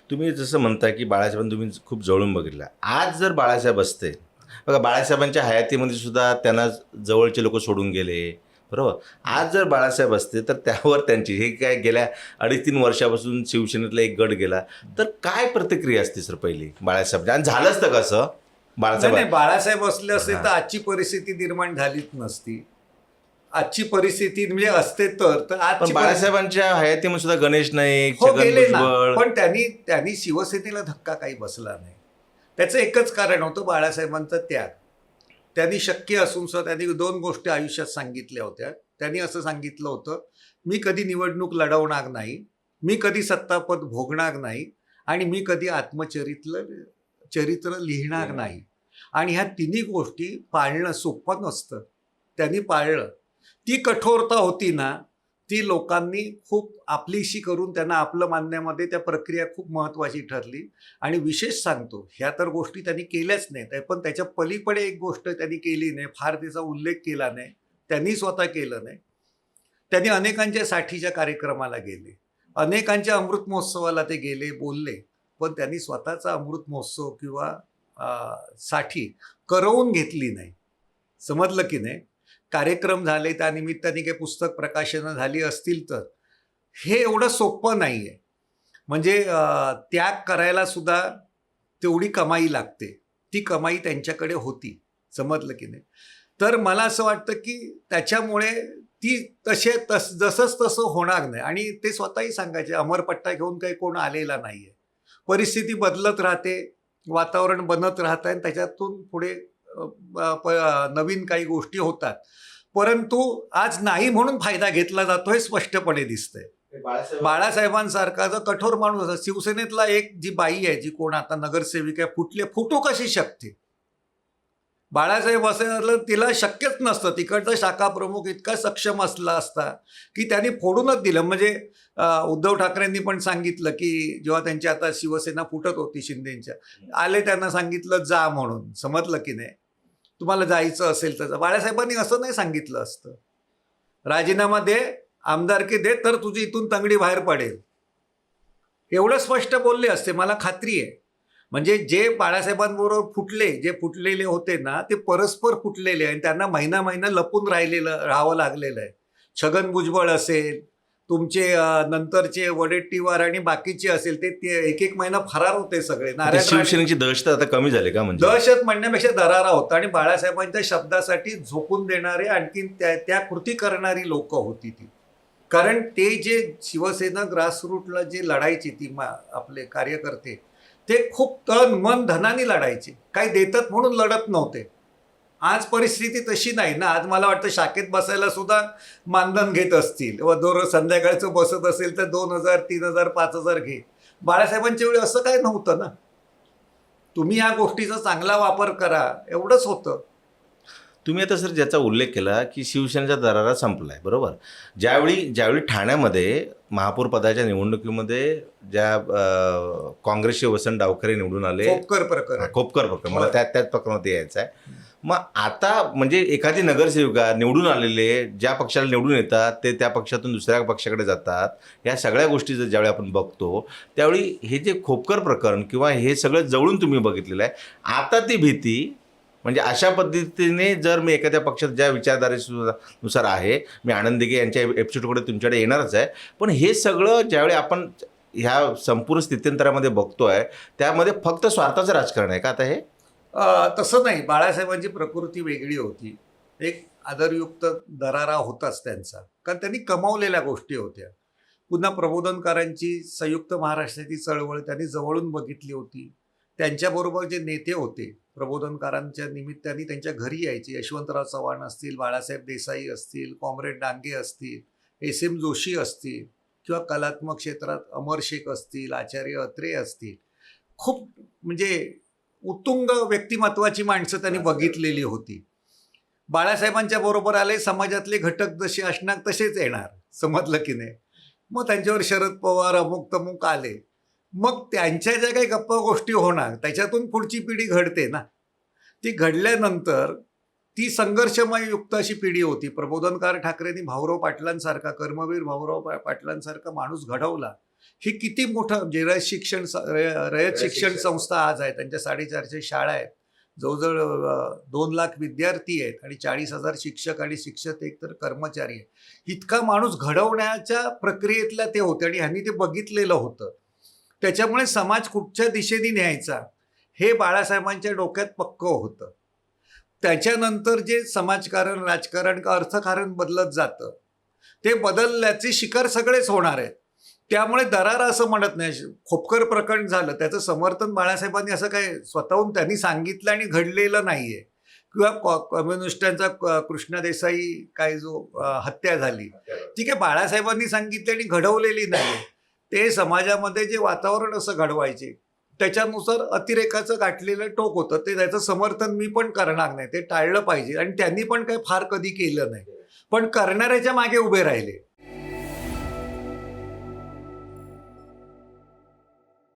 तुम्ही जसं म्हणताय की बाळासाहेबांना तुम्ही खूप जवळून बघितलं. आज जर बाळासाहेब असते, बघा बाळासाहेबांच्या हयातीमध्ये सुद्धा त्यांना जवळचे लोक सोडून गेले, बरोबर. आज जर बाळासाहेब असते तर त्यावर त्यांची हे काय गेल्या 2.5-3 वर्षापासून शिवसेनेतला एक गट गेला, तर काय प्रतिक्रिया असते सर पहिली बाळासाहेब? आणि झालं असतं कसं नाही बाळासाहेब? नाही, बाळासाहेब असले असते हां. तर आजची परिस्थिती निर्माण झालीच नसती. आजची परिस्थिती म्हणजे असते तर पण आजची बाळासाहेबांच्या हयातीमध्ये सुद्धा गणेश नाईक, हो, छगन गेले ना. भुजबळ. पण त्यांनी त्यांनी शिवसेनेला धक्का काही बसला नाही. त्याचं एकच कारण होतं बाळासाहेबांचा त्याग. त्यांनी शक्य असून सुद्धा त्यांनी 2 गोष्टी आयुष्यात सांगितल्या होत्या. त्यांनी असं सांगितलं होतं, मी कधी निवडणूक लढवणार नाही, मी कधी सत्तापद भोगणार नाही आणि मी कधी चरित्र लिहिणार नाही. आणि ह्या तिन्ही गोष्टी पाळणं सोपं नसतं. त्यांनी पाळलं. ती कठोरता होती ना, ती लोकांनी खूप आपलीशी करून त्यांना आपलं मानण्यामध्ये त्या प्रक्रिया खूप महत्त्वाची ठरली. आणि विशेष सांगतो, ह्या तर गोष्टी त्यांनी केल्याच नाहीत, पण त्याच्या पलीकडे एक गोष्ट त्यांनी केली नाही, फार तिचा उल्लेख केला नाही, त्यांनी स्वतः केलं नाही. त्यांनी अनेकांच्या साठीच्या कार्यक्रमाला गेले, अनेकांच्या अमृत महोत्सवाला ते गेले, बोलले, पण त्यांनी स्वतःचा अमृत महोत्सव किंवा साठी करवून घेतली नाही. समजलं की नाही? कार्यक्रम झाले, त्या निमित्ताने काही पुस्तक प्रकाशनं झाली असतील तर हे एवढं सोपं नाही आहे. म्हणजे त्याग करायला सुद्धा तेवढी कमाई लागते. ती कमाई त्यांच्याकडे होती. समजलं की नाही? तर मला असं वाटतं की त्याच्यामुळे ती जसंच तसं होणार नाही. आणि ते स्वतःही सांगायचे, अमरपट्टा घेऊन काही कोण आलेला नाही आहे. परिस्थिती बदलत राहते, वातावरण बनत राहतं आणि त्याच्यातून पुढे नवीन काही गोष्टी होतात. परंतु आज नाही म्हणून फायदा घेतला जातो हे स्पष्टपणे दिसतंय. बाळासाहेबांसारखा जर कठोर माणूस असा, शिवसेनेतला एक जी बाई आहे, जी कोण आता नगरसेविका फुटू कशी शकते? बाळासाहेब असं तिला शक्यच नसतं. तिकडचा शाखा प्रमुख इतका सक्षम असला असता की त्यांनी फोडूनच दिलं. म्हणजे उद्धव ठाकरेंनी पण सांगितलं की जेव्हा त्यांची आता शिवसेना फुटत होती शिंदेच्या, आले त्यांना सांगितलं जा म्हणून. समजलं की नाही? तुम्हाला जायचं असेल तर. बाळासाहेबांनी असं नाही सांगितलं असतं, राजीनामा दे, आमदारकी दे, तर तुझी इथून तंगडी बाहेर पडेल. एवढं स्पष्ट बोलले असते, मला खात्री आहे. म्हणजे जे बाळासाहेबांबरोबर फुटले, जे फुटलेले होते ना, ते परस्पर फुटलेले आणि त्यांना महिना महिना लपून राहावं लागलेलं आहे. छगन भुजबळ असेल, तुमचे नंतरचे वडेट्टीवार आणि बाकीचे असेल, ते एक एक महिना फरार होते सगळे. ते शिवसेनेची दहशत आता कमी झाली का? म्हणजे दहशत म्हणण्यापेक्षा दरारा होता. आणि बाळासाहेबांच्या शब्दासाठी झोकून देणारे आणखीन त्या कृती करणारी लोक होती ती. कारण ते जे शिवसेना ग्रासरूटला जे लढायची ती आपले कार्यकर्ते, ते खूप तन मन धनाने लढायचे, काही देतात म्हणून लढत नव्हते. आज परिस्थिती तशी नाही ना. आज मला वाटतं शाखेत बसायला सुद्धा मानधन घेत असतील, व दररोज संध्याकाळचं बसत असेल तर 2,000, 3,000, 5,000 घे. बाळासाहेबांच्या वेळी असं काय नव्हतं ना. तुम्ही या गोष्टीचा चांगला वापर करा, एवढंच होतं. तुम्ही आता सर ज्याचा उल्लेख केला की शिवसेनेचा दरारा संपलाय, बरोबर. ज्यावेळी ठाण्यामध्ये महापौर पदाच्या निवडणुकीमध्ये ज्या काँग्रेसचे वसंत डावखरे निवडून आले, खोपकर प्रकरण. खोपकर प्रकरण, मला त्याच प्रकरणात यायचं आहे. मग आता म्हणजे एखादी नगरसेविका निवडून आलेले ज्या पक्षाला निवडून येतात ते त्या पक्षातून दुसऱ्या पक्षाकडे जातात, या सगळ्या गोष्टी ज्यावेळी आपण बघतो त्यावेळी हे जे खोपकर प्रकरण किंवा हे सगळं जवळून तुम्ही बघितलेलं आहे. आता ती भीती म्हणजे अशा पद्धतीने जर मी एखाद्या पक्षात ज्या विचारधारेनुसार आहे, मी आनंद दिघे यांच्या एपिसोडकडे तुमच्याकडे येणारच आहे, पण हे सगळं ज्यावेळी आपण ह्या संपूर्ण स्थित्यंतरामध्ये बघतोय त्यामध्ये फक्त स्वार्थाचं राजकारण आहे का आता हे? तसं नाही. बाळासाहेबांची प्रकृती वेगळी होती. एक आदरयुक्त दरारा होताच त्यांचा, कारण त्यांनी कमावलेल्या गोष्टी होत्या. पुन्हा प्रबोधनकारांची संयुक्त महाराष्ट्राची चळवळ त्यांनी जवळून बघितली होती. त्यांच्याबरोबर जे नेते होते प्रबोधनकारांच्या निमित्ताने त्यांच्या घरी यायचे, यशवंतराव चव्हाण असतील, बाळासाहेब देसाई असतील, कॉम्रेड डांगे असतील, एस.एम. जोशी असतील, किंवा कलात्मक क्षेत्रात अमर शेख असतील, आचार्य अत्रे असतील, खूप म्हणजे उत्तुंग व्यक्तिमत्वाची माणसं त्यांनी बघितलेली होती. बाळासाहेबांच्या बरोबर आले, समाजातले घटक जसे असणार तसेच येणार. समजलं की नाही? मग त्यांच्यावर शरद पवार अमुक तमुक आले, मग त्यांच्या ज्या काही गप्पा गोष्टी होणार त्याच्यातून पुढची पिढी घडते ना. ती घडल्यानंतर ती संघर्षमय युक्त अशी पिढी होती. प्रबोधनकार ठाकरेंनी भाऊराव पाटलांसारखा, कर्मवीर भाऊराव पाटलांसारखा माणूस घडवला. ही किती मोठं म्हणजे रयत शिक्षण संस्था आज आहे, त्यांच्या 450 शाळा आहेत, जवळजवळ 2 लाख विद्यार्थी आहेत आणि 40,000 शिक्षक आणि शिक्षक तर कर्मचारी आहेत. इतका माणूस घडवण्याच्या प्रक्रियेतला ते होते आणि ह्यांनी ते बघितलेलं होतं. त्याच्यामुळे समाज कुठच्या दिशेने न्यायचा हे बाळासाहेबांच्या डोक्यात पक्कं होतं. त्याच्यानंतर जे समाजकारण, राजकारण, अर्थकारण बदलत जातं, ते बदलल्याचे शिकार सगळेच होणार आहेत. त्यामुळे दरार असं म्हणत नाही. खोपकर प्रकरण झालं, त्याचं समर्थन बाळासाहेबांनी असं काय स्वतःहून त्यांनी सांगितलं आणि घडलेलं नाहीये. किंवा कम्युनिस्टांचा कृष्णा देसाई काय जो हत्या झाली, ठीक आहे, बाळासाहेबांनी सांगितली आणि घडवलेली नाही. ते समाजामध्ये जे वातावरण असं घडवायचे त्याच्यानुसार अतिरेकाचं गाठलेलं टोक होतं, ते त्याचं समर्थन मी पण करणार नाही, ते टाळलं पाहिजे. आणि त्यांनी पण काही फार कधी केलं नाही, पण करणाऱ्याच्या मागे उभे राहिले.